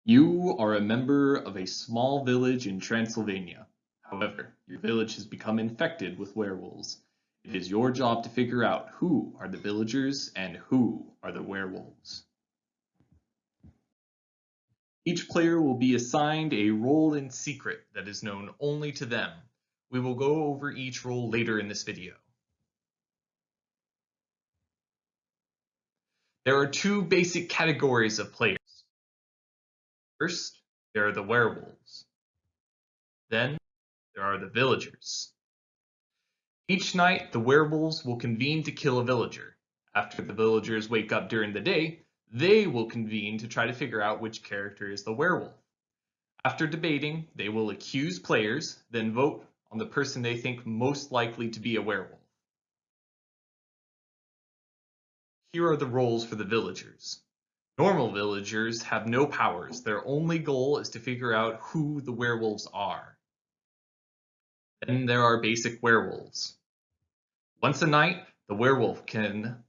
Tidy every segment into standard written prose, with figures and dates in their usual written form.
You are a member of a small village in Transylvania. However, your village has become infected with werewolves. It is your job to figure out who are the villagers and who are the werewolves. Each player will be assigned a role in secret that is known only to them. We will go over each role later in this video. There are two basic categories of players. First, there are the werewolves. Then, there are the villagers. Each night, the werewolves will convene to kill a villager. After the villagers wake up during the day, they will convene to try to figure out which character is the werewolf. After debating, they will accuse players, then vote on the person they think most likely to be a werewolf. Here are the roles for the villagers. Normal villagers have no powers. Their only goal is to figure out who the werewolves are. Then there are basic werewolves. Once a night, the werewolf can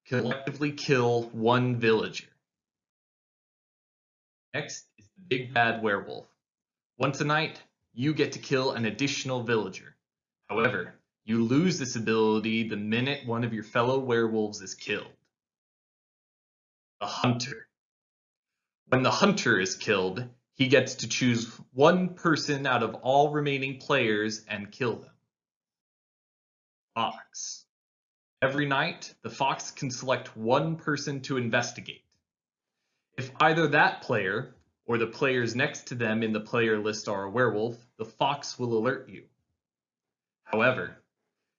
collectively kill one villager. Next is the big bad werewolf. Once a night, you get to kill an additional villager. However, you lose this ability the minute one of your fellow werewolves is killed. The hunter. When the hunter is killed, he gets to choose one person out of all remaining players and kill them. Fox. Every night, the fox can select one person to investigate. If either that player or the players next to them in the player list are a werewolf, the fox will alert you. However,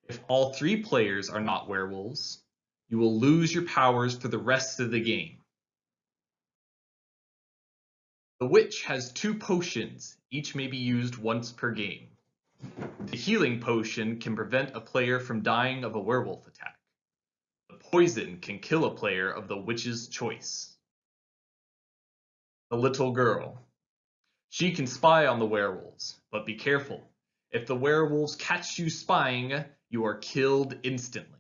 if all three players are not werewolves, you will lose your powers for the rest of the game. The witch has 2 potions, each may be used once per game. The healing potion can prevent a player from dying of a werewolf attack. The poison can kill a player of the witch's choice. The little girl. She can spy on the werewolves, but be careful. If the werewolves catch you spying, you are killed instantly.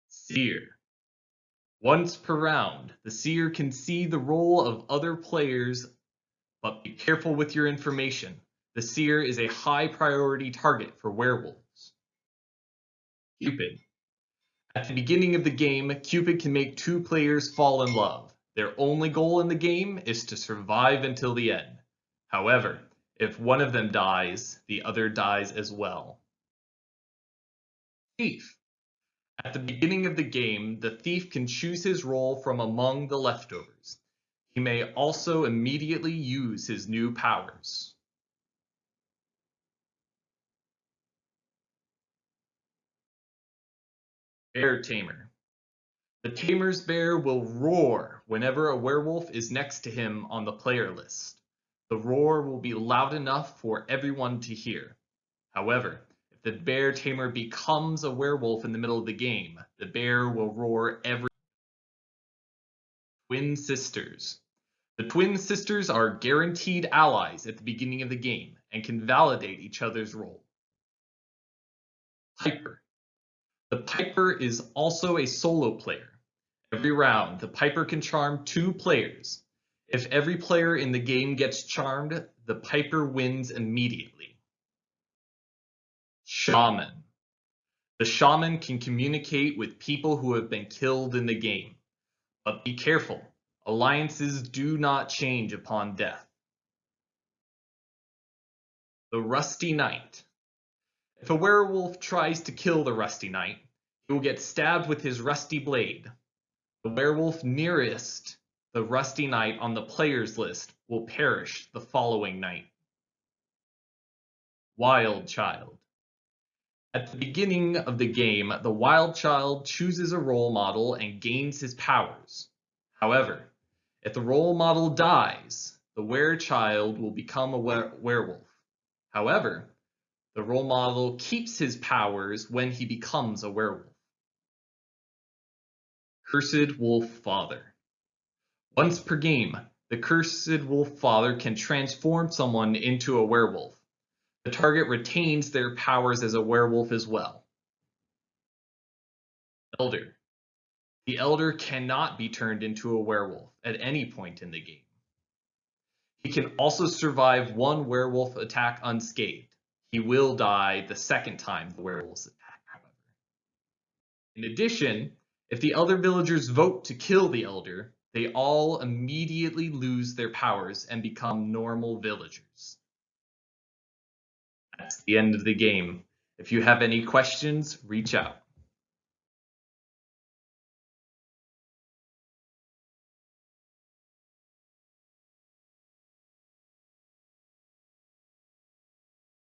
Seer. Once per round, the seer can see the role of other players, but be careful with your information. The seer is a high priority target for werewolves. Cupid. At the beginning of the game, Cupid can make 2 players fall in love. Their only goal in the game is to survive until the end. However, if one of them dies, the other dies as well. Thief. At the beginning of the game, the thief can choose his role from among the leftovers. He may also immediately use his new powers. Bear Tamer. The tamer's bear will roar whenever a werewolf is next to him on the player list. The roar will be loud enough for everyone to hear. However, if the bear tamer becomes a werewolf in the middle of the game, the bear will roar every. Twin sisters. The twin sisters are guaranteed allies at the beginning of the game and can validate each other's role. Piper. The Piper is also a solo player. Every round, the Piper can charm 2 players. If every player in the game gets charmed, the Piper wins immediately. Shaman. The Shaman can communicate with people who have been killed in the game. But be careful, alliances do not change upon death. The Rusty Knight. If a werewolf tries to kill the Rusty Knight, he will get stabbed with his rusty blade. The werewolf nearest the Rusty Knight on the players list will perish the following night. Wild Child. At the beginning of the game, the Wild Child chooses a role model and gains his powers. However, if the role model dies, the Werechild will become a werewolf. However, the role model keeps his powers when he becomes a werewolf. Cursed Wolf Father. Once per game, the Cursed Wolf Father can transform someone into a werewolf. The target retains their powers as a werewolf as well. Elder. The elder cannot be turned into a werewolf at any point in the game. He can also survive one werewolf attack unscathed. He will die the second time the werewolves attack, however. In addition, if the other villagers vote to kill the elder, they all immediately lose their powers and become normal villagers. That's the end of the game. If you have any questions, reach out.